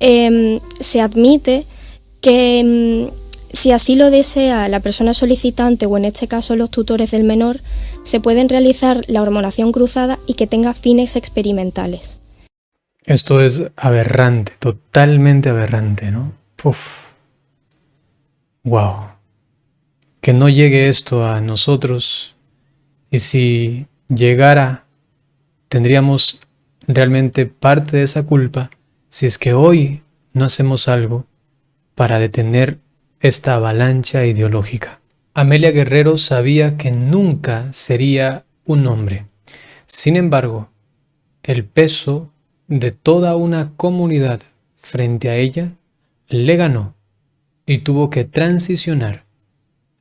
se admite que si así lo desea la persona solicitante o en este caso los tutores del menor, se pueden realizar la hormonación cruzada y que tenga fines experimentales. Esto es aberrante, totalmente aberrante, ¿no? Wow. Que no llegue esto a nosotros, y si llegara, tendríamos realmente parte de esa culpa si es que hoy no hacemos algo para detener esta avalancha ideológica. Amelia Guerrero sabía que nunca sería un hombre. Sin embargo, el peso de toda una comunidad frente a ella le ganó y tuvo que transicionar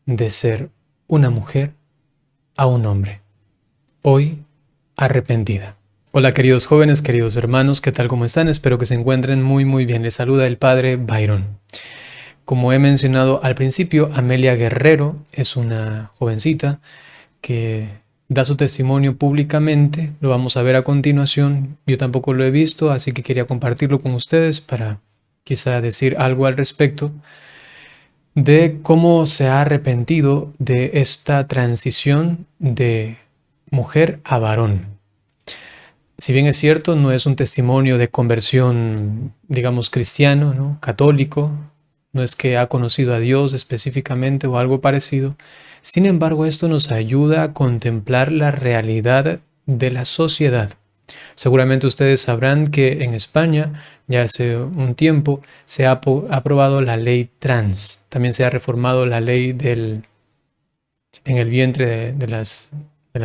de ser una mujer a un hombre. Hoy arrepentida. Hola queridos jóvenes, queridos hermanos, ¿qué tal? ¿Cómo están? Espero que se encuentren muy bien. Les saluda el padre Byron. Como he mencionado al principio, Amelia Guerrero es una jovencita que da su testimonio públicamente. Lo vamos a ver a continuación. Yo tampoco lo he visto, así que quería compartirlo con ustedes para quizá decir algo al respecto de cómo se ha arrepentido de esta transición de mujer a varón. Si bien es cierto, no es un testimonio de conversión, digamos, cristiano, ¿no? Católico, no es que ha conocido a Dios específicamente o algo parecido. Sin embargo, esto nos ayuda a contemplar la realidad de la sociedad. Seguramente ustedes sabrán que en España, ya hace un tiempo, se ha aprobado la ley trans. También se ha reformado la ley en el vientre de las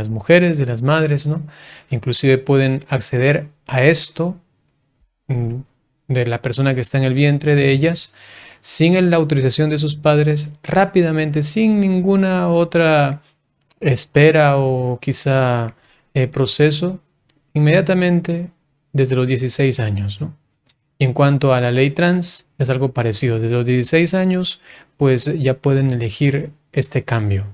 mujeres, de las madres, ¿no? Inclusive pueden acceder a esto de la persona que está en el vientre de ellas sin la autorización de sus padres, rápidamente, sin ninguna otra espera o quizá proceso, inmediatamente desde los 16 años, ¿no? Y en cuanto a la ley trans, es algo parecido. Desde los 16 años, pues ya pueden elegir este cambio.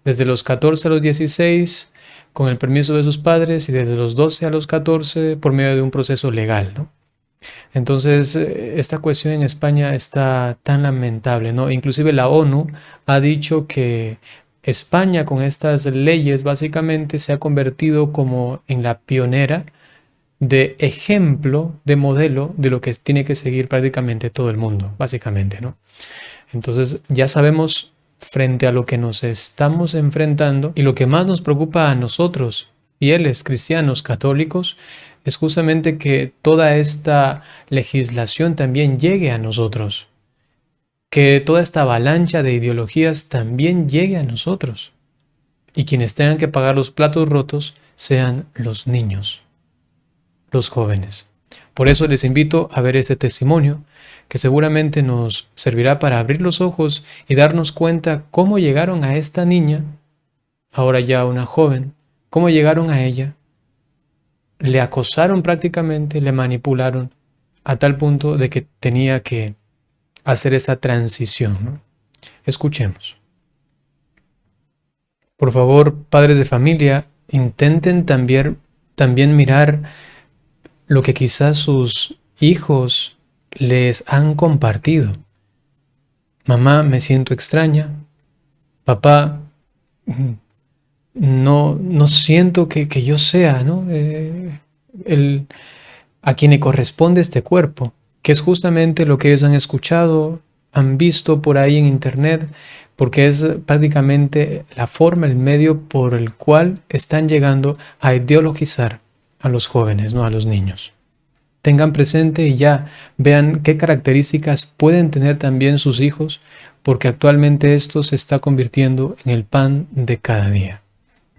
Desde los 14 a los 16, con el permiso de sus padres, y desde los 12 a los 14, por medio de un proceso legal, ¿no? Entonces, esta cuestión en España está tan lamentable, ¿no? Inclusive la ONU ha dicho que España con estas leyes básicamente se ha convertido como en la pionera de ejemplo, de modelo de lo que tiene que seguir prácticamente todo el mundo, básicamente, ¿no? Entonces ya sabemos frente a lo que nos estamos enfrentando, y lo que más nos preocupa a nosotros, fieles cristianos católicos, es justamente que toda esta legislación también llegue a nosotros, que toda esta avalancha de ideologías también llegue a nosotros, y quienes tengan que pagar los platos rotos sean los niños, los jóvenes. Por eso les invito a ver este testimonio, que seguramente nos servirá para abrir los ojos y darnos cuenta cómo llegaron a esta niña, ahora ya una joven, cómo llegaron a ella, le acosaron prácticamente, le manipularon a tal punto de que tenía que hacer esa transición, ¿no? Escuchemos. Por favor, padres de familia, intenten también mirar lo que quizás sus hijos les han compartido. Mamá, me siento extraña. Papá, no siento que yo sea, ¿no? A quien le corresponde este cuerpo, que es justamente lo que ellos han escuchado, han visto por ahí en internet, porque es prácticamente la forma, el medio por el cual están llegando a ideologizar a los jóvenes, no a los niños. Tengan presente y ya vean qué características pueden tener también sus hijos, porque actualmente esto se está convirtiendo en el pan de cada día.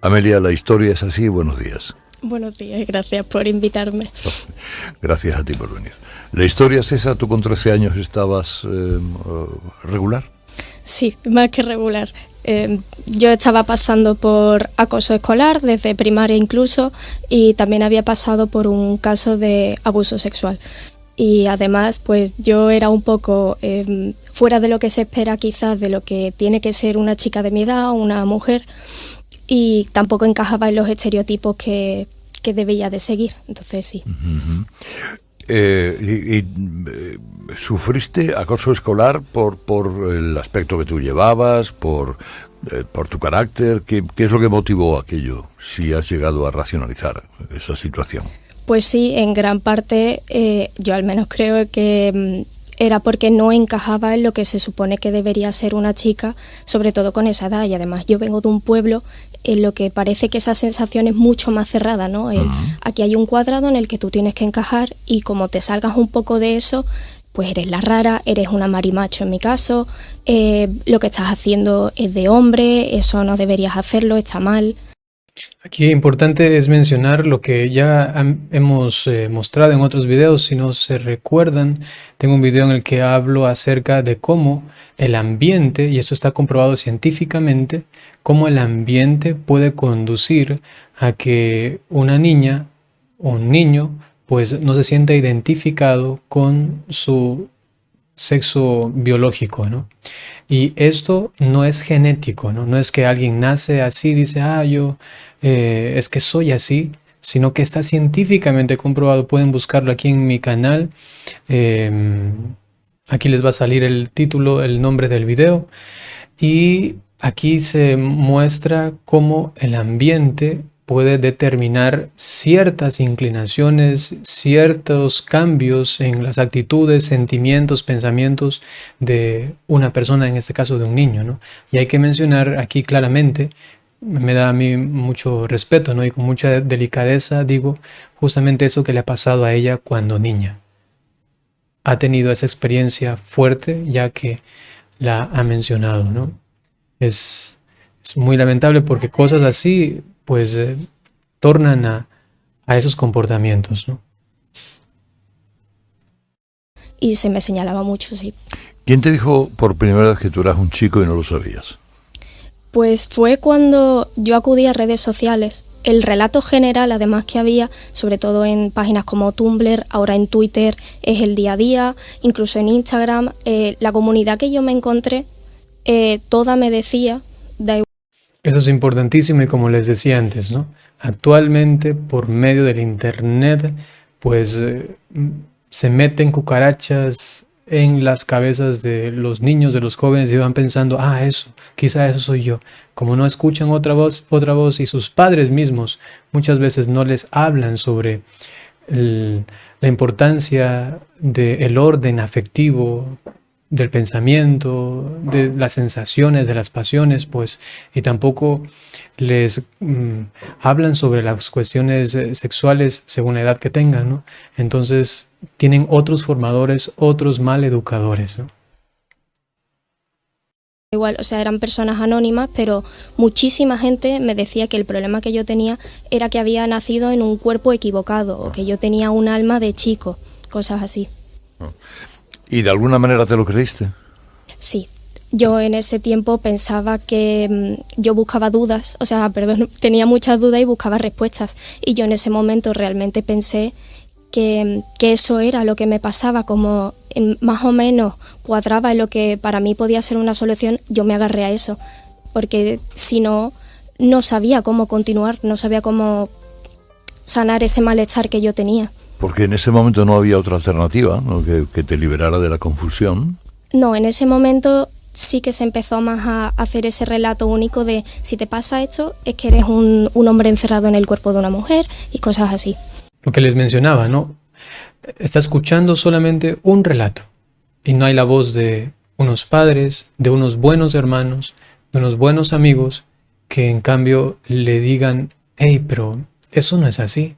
Amelia, la historia es así. Buenos días. Buenos días, gracias por invitarme. Gracias a ti por venir. La historia es esa. Tú con 13 años estabas regular. Sí, más que regular. Yo estaba pasando por acoso escolar, desde primaria incluso, y también había pasado por un caso de abuso sexual. Y además, pues yo era un poco fuera de lo que se espera quizás de lo que tiene que ser una chica de mi edad, una mujer, y tampoco encajaba en los estereotipos que debía de seguir. Entonces sí. ¿Sufriste acoso escolar por el aspecto que tú llevabas, por tu carácter? ¿Qué es lo que motivó aquello, si has llegado a racionalizar esa situación? Pues sí, en gran parte yo al menos creo que era porque no encajaba en lo que se supone que debería ser una chica, sobre todo con esa edad. Y además yo vengo de un pueblo en lo que parece que esa sensación es mucho más cerrada, ¿no? Aquí hay un cuadrado en el que tú tienes que encajar y como te salgas un poco de eso, pues eres la rara, eres una marimacho en mi caso, lo que estás haciendo es de hombre, eso no deberías hacerlo, está mal. Aquí importante es mencionar lo que ya hemos mostrado en otros videos. Si no se recuerdan, tengo un video en el que hablo acerca de cómo el ambiente, y esto está comprobado científicamente, cómo el ambiente puede conducir a que una niña o un niño pues no se sienta identificado con su sexo biológico, ¿no? Y esto no es genético, ¿no? No es que alguien nace así y dice, yo es que soy así, sino que está científicamente comprobado. Pueden buscarlo aquí en mi canal. Aquí les va a salir el título, el nombre del video. Y aquí se muestra cómo el ambiente puede determinar ciertas inclinaciones, ciertos cambios en las actitudes, sentimientos, pensamientos de una persona, en este caso de un niño, ¿no? Y hay que mencionar aquí claramente, me da a mí mucho respeto, ¿no? Y con mucha delicadeza digo justamente eso que le ha pasado a ella cuando niña. Ha tenido esa experiencia fuerte ya que la ha mencionado, ¿no? Es muy lamentable porque cosas así pues tornan a esos comportamientos, ¿no? Y se me señalaba mucho, sí. ¿Quién te dijo por primera vez que tú eras un chico y no lo sabías? Pues fue cuando yo acudí a redes sociales. El relato general, además, que había, sobre todo en páginas como Tumblr, ahora en Twitter, es el día a día, incluso en Instagram, la comunidad que yo me encontré, toda me decía, da igual. Eso es importantísimo y como les decía antes, ¿no? Actualmente por medio del internet pues se meten cucarachas en las cabezas de los niños, de los jóvenes y van pensando, eso, quizá eso soy yo. Como no escuchan otra voz y sus padres mismos muchas veces no les hablan sobre la importancia del orden afectivo, del pensamiento, de las sensaciones, de las pasiones, pues, y tampoco les hablan sobre las cuestiones sexuales según la edad que tengan, ¿no? Entonces tienen otros formadores, otros mal educadores, ¿no? Igual, o sea, eran personas anónimas, pero muchísima gente me decía que el problema que yo tenía era que había nacido en un cuerpo equivocado o que yo tenía un alma de chico, cosas así. ¿Y de alguna manera te lo creíste? Sí, yo en ese tiempo pensaba que yo buscaba dudas, tenía muchas dudas y buscaba respuestas. Y yo en ese momento realmente pensé que eso era lo que me pasaba, como más o menos cuadraba en lo que para mí podía ser una solución, yo me agarré a eso. Porque si no, no sabía cómo continuar, no sabía cómo sanar ese malestar que yo tenía. Porque en ese momento no había otra alternativa, ¿no? que te liberara de la confusión. No, en ese momento sí que se empezó más a hacer ese relato único de si te pasa esto es que eres un hombre encerrado en el cuerpo de una mujer y cosas así. Lo que les mencionaba, ¿no? Está escuchando solamente un relato y no hay la voz de unos padres, de unos buenos hermanos, de unos buenos amigos que en cambio le digan, pero eso no es así.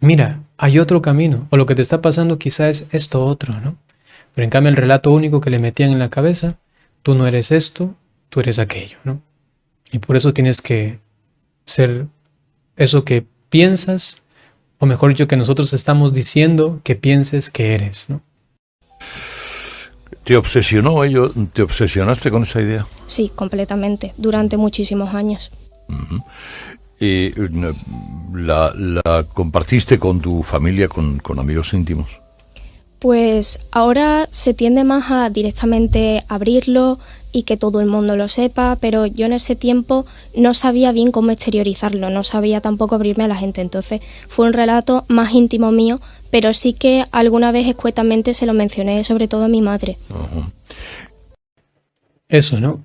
Mira, hay otro camino, o lo que te está pasando quizá es esto otro, ¿no? Pero en cambio el relato único que le metían en la cabeza, tú no eres esto, tú eres aquello, ¿no? Y por eso tienes que ser eso que piensas, o mejor dicho, que nosotros estamos diciendo que pienses que eres, ¿no? ¿Te obsesionó ello? ¿Te obsesionaste con esa idea? Sí, completamente, durante muchísimos años. Uh-huh. ¿Y la compartiste con tu familia, con amigos íntimos? Pues ahora se tiende más a directamente abrirlo y que todo el mundo lo sepa, pero yo en ese tiempo no sabía bien cómo exteriorizarlo, no sabía tampoco abrirme a la gente, entonces fue un relato más íntimo mío, pero sí que alguna vez escuetamente se lo mencioné, sobre todo a mi madre. Ajá. Eso, ¿no?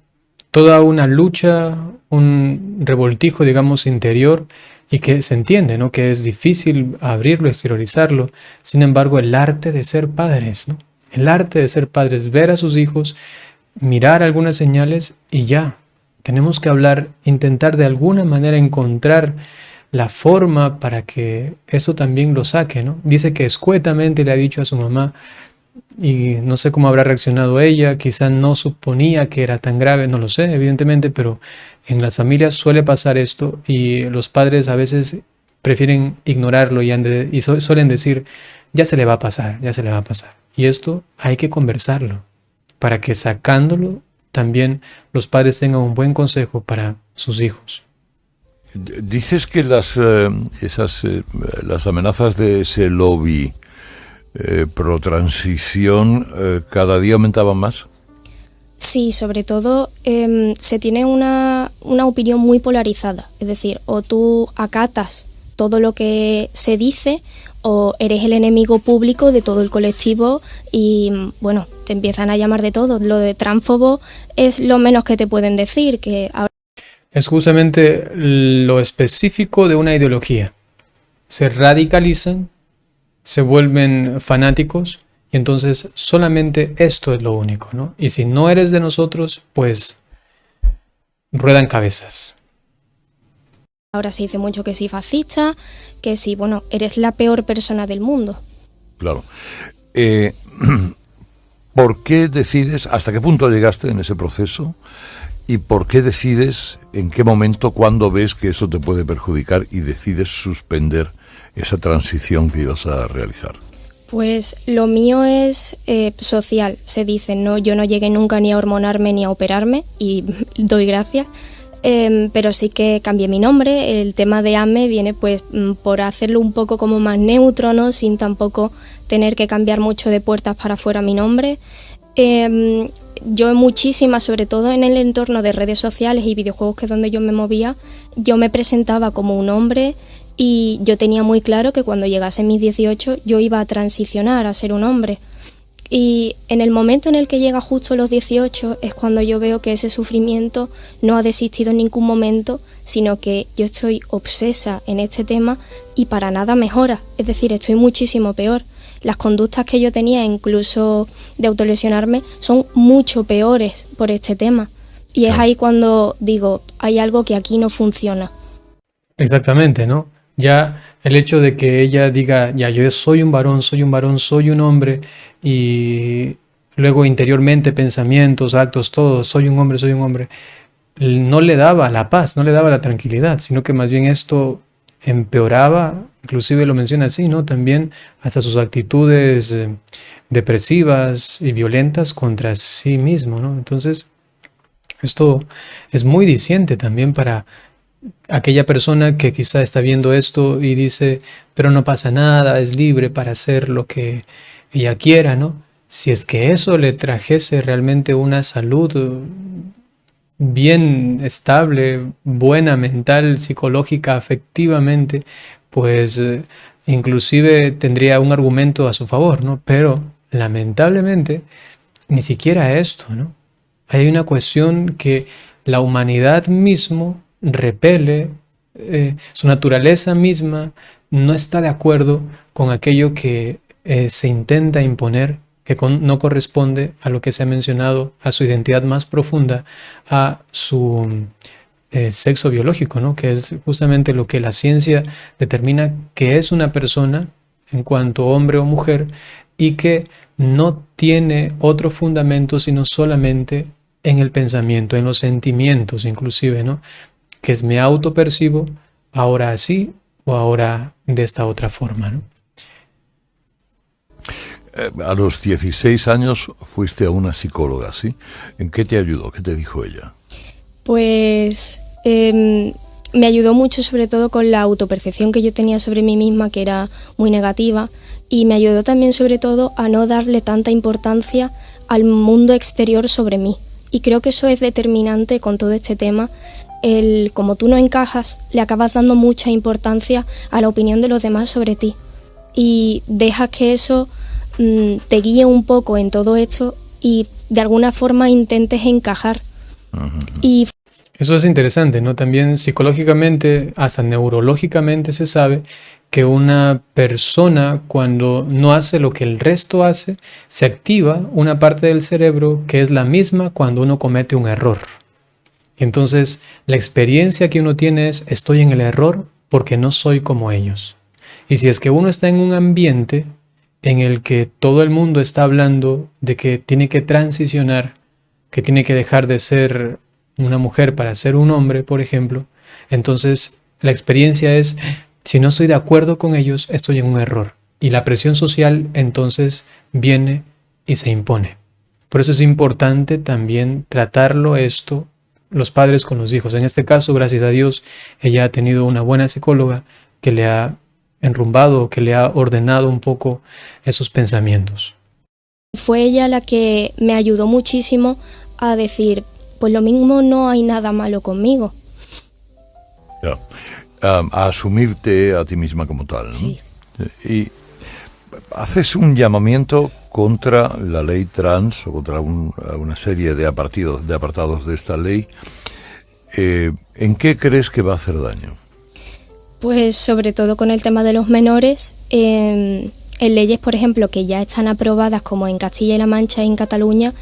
Toda una lucha, un revoltijo, digamos, interior y que se entiende, ¿no? Que es difícil abrirlo, exteriorizarlo. Sin embargo, el arte de ser padres, ¿no? El arte de ser padres, ver a sus hijos, mirar algunas señales y ya. Tenemos que hablar, intentar de alguna manera encontrar la forma para que eso también lo saque, ¿no? Dice que escuetamente le ha dicho a su mamá, y no sé cómo habrá reaccionado ella, quizá no suponía que era tan grave, no lo sé, evidentemente, pero en las familias suele pasar esto y los padres a veces prefieren ignorarlo y suelen decir, ya se le va a pasar, ya se le va a pasar. Y esto hay que conversarlo para que sacándolo también los padres tengan un buen consejo para sus hijos. Dices que las amenazas de ese lobby pro transición cada día aumentaban más. Sí, sobre todo se tiene una opinión muy polarizada, es decir, o tú acatas todo lo que se dice o eres el enemigo público de todo el colectivo y bueno, te empiezan a llamar de todo. Lo de transfobo es lo menos que te pueden decir, que ahora... Es justamente lo específico de una ideología. Se radicalizan, se vuelven fanáticos y entonces solamente esto es lo único, ¿no? Y si no eres de nosotros, pues ruedan cabezas. Ahora se dice mucho que sí fascista, que sí, bueno, eres la peor persona del mundo. Claro. ¿Por qué decides, hasta qué punto llegaste en ese proceso? ¿Y por qué decides, en qué momento, cuándo ves que eso te puede perjudicar y decides suspender esa transición que ibas a realizar? Pues lo mío es social, se dice, no, yo no llegué nunca ni a hormonarme ni a operarme y doy gracias, pero sí que cambié mi nombre. El tema de AME viene pues por hacerlo un poco como más neutro, ¿no? Sin tampoco tener que cambiar mucho de puertas para afuera mi nombre. Yo muchísimas, sobre todo en el entorno de redes sociales y videojuegos, que es donde yo me movía, yo me presentaba como un hombre y yo tenía muy claro que cuando llegase mis 18 yo iba a transicionar a ser un hombre. Y en el momento en el que llega justo los 18 es cuando yo veo que ese sufrimiento no ha desistido en ningún momento, sino que yo estoy obsesa en este tema y para nada mejora, es decir, estoy muchísimo peor. Las conductas que yo tenía, incluso de autolesionarme, son mucho peores por este tema. Y es ahí cuando digo, hay algo que aquí no funciona. Exactamente, ¿no? Ya el hecho de que ella diga, ya yo soy un varón, soy un hombre, y luego interiormente pensamientos, actos, todo, soy un hombre, no le daba la paz, no le daba la tranquilidad, sino que más bien esto empeoraba, inclusive lo menciona así, ¿no? También hasta sus actitudes depresivas y violentas contra sí mismo, ¿no? Entonces, esto es muy diciente también para aquella persona que quizá está viendo esto y dice, pero no pasa nada, es libre para hacer lo que ella quiera, ¿no? Si es que eso le trajese realmente una salud bien estable, buena, mental, psicológica, afectivamente, pues inclusive tendría un argumento a su favor, ¿no? Pero lamentablemente ni siquiera esto, ¿no? Hay una cuestión que la humanidad mismo repele, su naturaleza misma no está de acuerdo con aquello que se intenta imponer, que no corresponde a lo que se ha mencionado, a su identidad más profunda, a su sexo biológico, ¿no? Que es justamente lo que la ciencia determina que es una persona en cuanto hombre o mujer y que no tiene otro fundamento sino solamente en el pensamiento, en los sentimientos inclusive, ¿no? Que es me autopercibo ahora así o ahora de esta otra forma, ¿no? A los 16 años fuiste a una psicóloga, ¿sí? ¿En qué te ayudó? ¿Qué te dijo ella? Pues me ayudó mucho, sobre todo con la autopercepción que yo tenía sobre mí misma, que era muy negativa, y me ayudó también sobre todo a no darle tanta importancia al mundo exterior sobre mí. Y creo que eso es determinante con todo este tema. Como tú no encajas, le acabas dando mucha importancia a la opinión de los demás sobre ti. Y dejas que eso te guíe un poco en todo esto y de alguna forma intentes encajar. Y eso es interesante, ¿no? También psicológicamente, hasta neurológicamente se sabe que una persona cuando no hace lo que el resto hace, se activa una parte del cerebro que es la misma cuando uno comete un error. Entonces, la experiencia que uno tiene es, estoy en el error porque no soy como ellos. Y si es que uno está en un ambiente en el que todo el mundo está hablando de que tiene que transicionar, que tiene que dejar de ser una mujer para ser un hombre, por ejemplo, entonces la experiencia es, si no estoy de acuerdo con ellos, estoy en un error. Y la presión social entonces viene y se impone. Por eso es importante también tratarlo esto, los padres con los hijos. En este caso, gracias a Dios, ella ha tenido una buena psicóloga que le ha enrumbado, que le ha ordenado un poco esos pensamientos. fue ella la que me ayudó muchísimo a decir, pues lo mismo no hay nada malo conmigo. Ya. A asumirte a ti misma como tal, ¿no? Sí. Y haces un llamamiento contra la ley trans o contra una serie de apartados de esta ley. ¿En qué crees que va a hacer daño? Pues sobre todo con el tema de los menores, en leyes, por ejemplo, que ya están aprobadas como en Castilla y La Mancha y en Cataluña,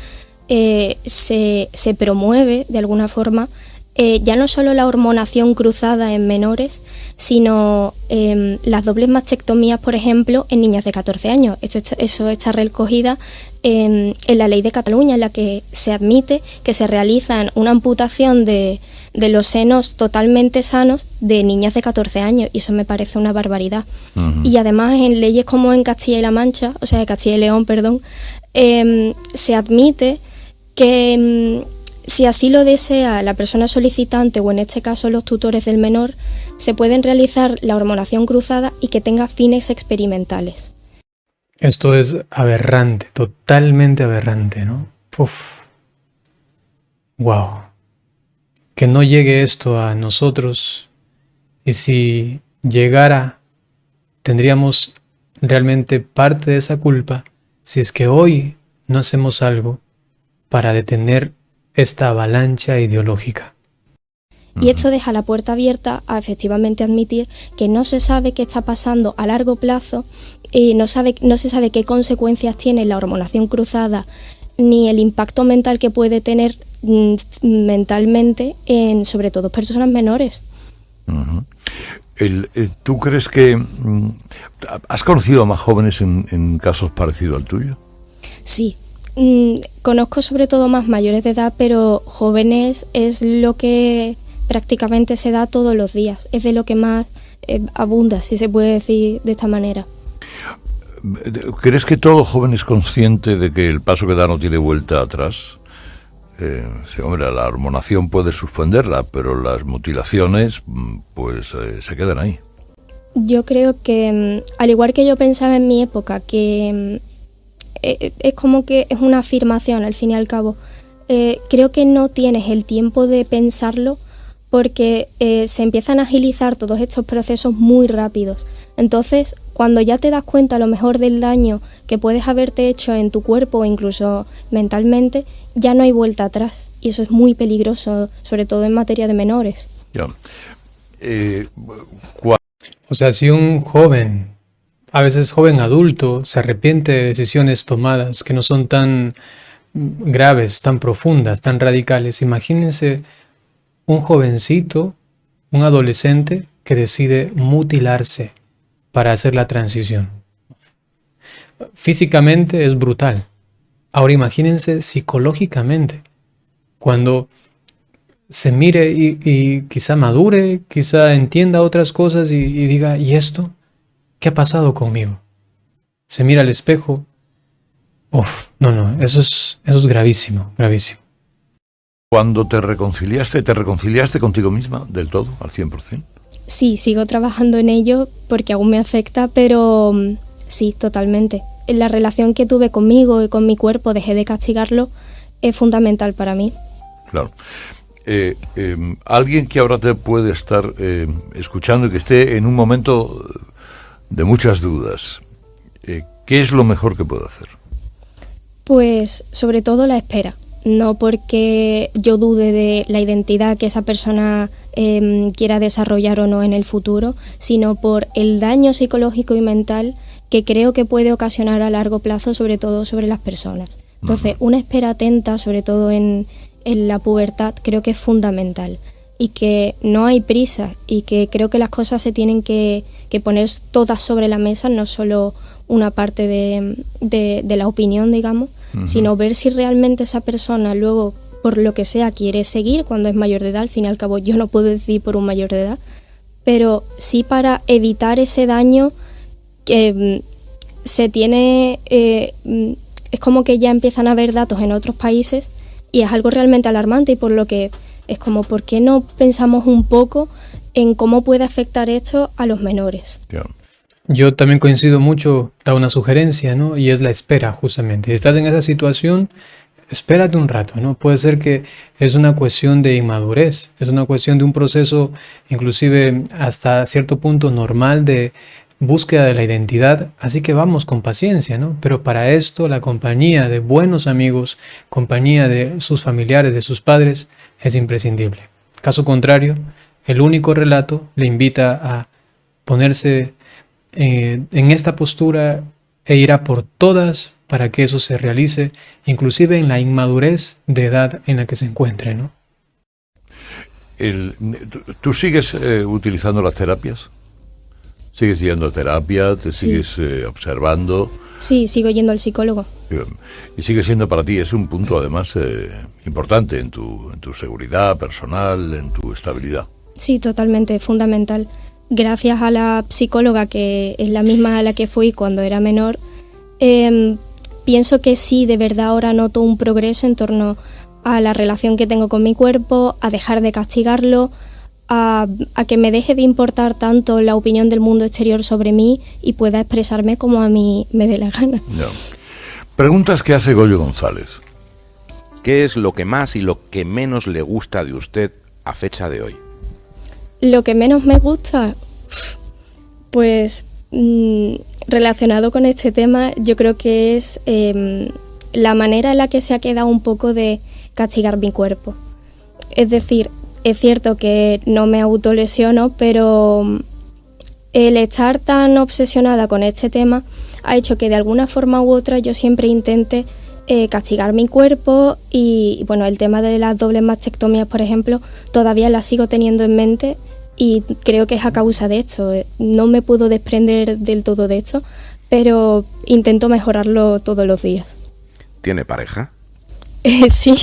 se promueve de alguna forma ya no solo la hormonación cruzada en menores, sino las dobles mastectomías, por ejemplo, en niñas de 14 años. Eso está recogida en la ley de Cataluña, en la que se admite que se realizan una amputación de los senos totalmente sanos de niñas de 14 años, y eso me parece una barbaridad. Uh-huh. Y además en leyes como en Castilla y La Mancha, o sea, de Castilla y León, perdón, se admite que si así lo desea la persona solicitante o en este caso los tutores del menor, se pueden realizar la hormonación cruzada y que tenga fines experimentales. Esto es aberrante, totalmente aberrante, ¿no? Wow. Que no llegue esto a nosotros, y si llegara, tendríamos realmente parte de esa culpa si es que hoy no hacemos algo para detener esta avalancha ideológica. Y esto deja la puerta abierta a efectivamente admitir que no se sabe qué está pasando a largo plazo, y no se sabe qué consecuencias tiene la hormonación cruzada, ni el impacto mental que puede tener mentalmente en sobre todo personas menores. Uh-huh. ¿Tú crees que has conocido a más jóvenes en casos parecidos al tuyo? Sí. Conozco sobre todo más mayores de edad, pero jóvenes es lo que prácticamente se da todos los días, es de lo que más abunda, si se puede decir de esta manera. ¿Crees que todo joven es consciente de que el paso que da no tiene vuelta atrás? Sí, hombre, la hormonación puede suspenderla, pero las mutilaciones pues se quedan ahí. Yo creo que, al igual que yo pensaba en mi época, que es como que es una afirmación al fin y al cabo. Creo que no tienes el tiempo de pensarlo porque se empiezan a agilizar todos estos procesos muy rápidos. Entonces, cuando ya te das cuenta a lo mejor del daño que puedes haberte hecho en tu cuerpo o incluso mentalmente, ya no hay vuelta atrás. Y eso es muy peligroso, sobre todo en materia de menores. Ya. O sea, si un joven, a veces joven adulto, se arrepiente de decisiones tomadas que no son tan graves, tan profundas, tan radicales, imagínense un jovencito, un adolescente que decide mutilarse para hacer la transición. Físicamente es brutal. Ahora imagínense psicológicamente, cuando se mire y quizá madure, quizá entienda otras cosas y diga, ¿y esto? ¿Qué ha pasado conmigo? Se mira al espejo. No, eso es gravísimo, gravísimo. Cuando te reconciliaste contigo misma del todo, al 100%? Sí, sigo trabajando en ello porque aún me afecta, pero sí, totalmente. La relación que tuve conmigo y con mi cuerpo, dejé de castigarlo, es fundamental para mí. Claro. Alguien que ahora te puede estar escuchando y que esté en un momento de muchas dudas, ¿qué es lo mejor que puedo hacer? Pues sobre todo la espera. No porque yo dude de la identidad que esa persona quiera desarrollar o no en el futuro, sino por el daño psicológico y mental que creo que puede ocasionar a largo plazo, sobre todo sobre las personas. Entonces, una espera atenta, sobre todo en la pubertad, creo que es fundamental. Y que no hay prisa, y que creo que las cosas se tienen que poner todas sobre la mesa, no solo una parte de la opinión, digamos, sino ver si realmente esa persona luego, por lo que sea, quiere seguir cuando es mayor de edad. Al fin y al cabo, yo no puedo decidir por un mayor de edad, pero sí para evitar ese daño que se tiene... es como que ya empiezan a haber datos en otros países y es algo realmente alarmante, y por lo que es como, ¿por qué no pensamos un poco en cómo puede afectar esto a los menores? Yeah. Yo también coincido mucho, da una sugerencia, ¿no? Y es la espera, justamente. Si estás en esa situación, espérate un rato, ¿no? Puede ser que es una cuestión de inmadurez, es una cuestión de un proceso, inclusive hasta cierto punto normal, de búsqueda de la identidad, así que vamos con paciencia, ¿no? Pero para esto la compañía de buenos amigos, compañía de sus familiares, de sus padres, es imprescindible. Caso contrario, el único relato le invita a ponerse en esta postura e ir a por todas para que eso se realice, inclusive en la inmadurez de edad en la que se encuentre, ¿no? ¿Tú sigues utilizando las terapias? ¿Sigues yendo a terapia? ¿Te sigues observando? Sí, sigo yendo al psicólogo. Y sigue siendo para ti, es un punto además importante en tu seguridad personal, en tu estabilidad. Sí, totalmente, fundamental. Gracias a la psicóloga, que es la misma a la que fui cuando era menor, pienso que sí, de verdad ahora noto un progreso en torno a la relación que tengo con mi cuerpo, a dejar de castigarlo, a que me deje de importar tanto la opinión del mundo exterior sobre mí y pueda expresarme como a mí me dé la gana. No. Preguntas que hace Goyo González. ¿Qué es lo que más y lo que menos le gusta de usted a fecha de hoy? Lo que menos me gusta, pues relacionado con este tema, yo creo que es la manera en la que se ha quedado un poco de castigar mi cuerpo. Es decir, es cierto que no me autolesiono, pero el estar tan obsesionada con este tema ha hecho que de alguna forma u otra yo siempre intente castigar mi cuerpo, y bueno, el tema de las dobles mastectomías, por ejemplo, todavía las sigo teniendo en mente y creo que es a causa de esto. No me puedo desprender del todo de esto, pero intento mejorarlo todos los días. ¿Tiene pareja? Sí.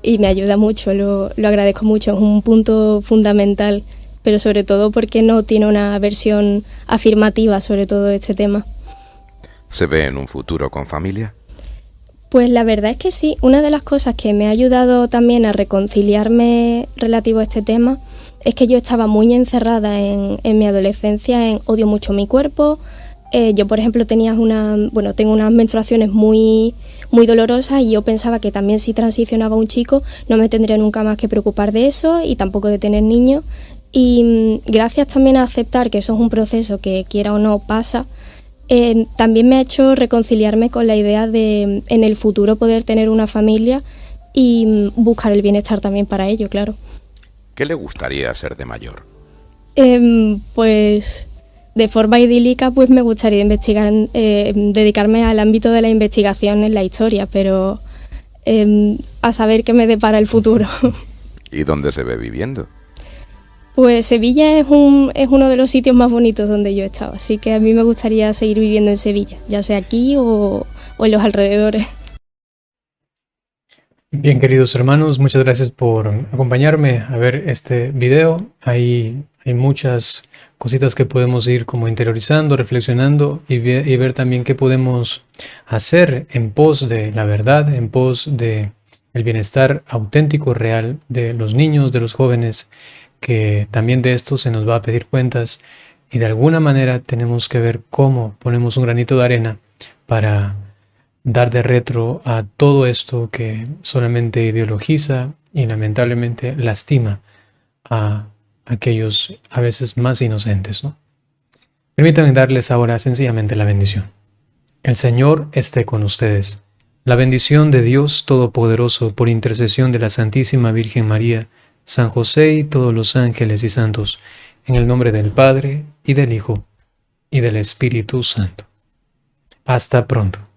Y me ayuda mucho, lo agradezco mucho, es un punto fundamental, pero sobre todo porque no tiene una versión afirmativa sobre todo este tema. ¿Se ve en un futuro con familia? Pues la verdad es que sí. Una de las cosas que me ha ayudado también a reconciliarme relativo a este tema es que yo estaba muy encerrada en mi adolescencia en odio mucho mi cuerpo. Yo, por ejemplo, tengo unas menstruaciones muy dolorosas, y yo pensaba que también si transicionaba un chico no me tendría nunca más que preocupar de eso y tampoco de tener niños. Y gracias también a aceptar que eso es un proceso que, quiera o no, pasa, también me ha hecho reconciliarme con la idea de en el futuro poder tener una familia y buscar el bienestar también para ello, claro. ¿Qué le gustaría ser de mayor? Pues de forma idílica, pues me gustaría dedicarme al ámbito de la investigación en la historia, pero a saber qué me depara el futuro. ¿Y dónde se ve viviendo? Pues Sevilla es uno de los sitios más bonitos donde yo he estado, así que a mí me gustaría seguir viviendo en Sevilla, ya sea aquí o en los alrededores. Bien, queridos hermanos, muchas gracias por acompañarme a ver este video. Hay muchas cositas que podemos ir como interiorizando, reflexionando y ver también qué podemos hacer en pos de la verdad, en pos de el bienestar auténtico, real de los niños, de los jóvenes, que también de esto se nos va a pedir cuentas y de alguna manera tenemos que ver cómo ponemos un granito de arena para dar de retro a todo esto que solamente ideologiza y lamentablemente lastima a aquellos a veces más inocentes, ¿no? Permítanme darles ahora sencillamente la bendición. El Señor esté con ustedes. La bendición de Dios Todopoderoso, por intercesión de la Santísima Virgen María, San José y todos los ángeles y santos, en el nombre del Padre, y del Hijo, y del Espíritu Santo. Hasta pronto.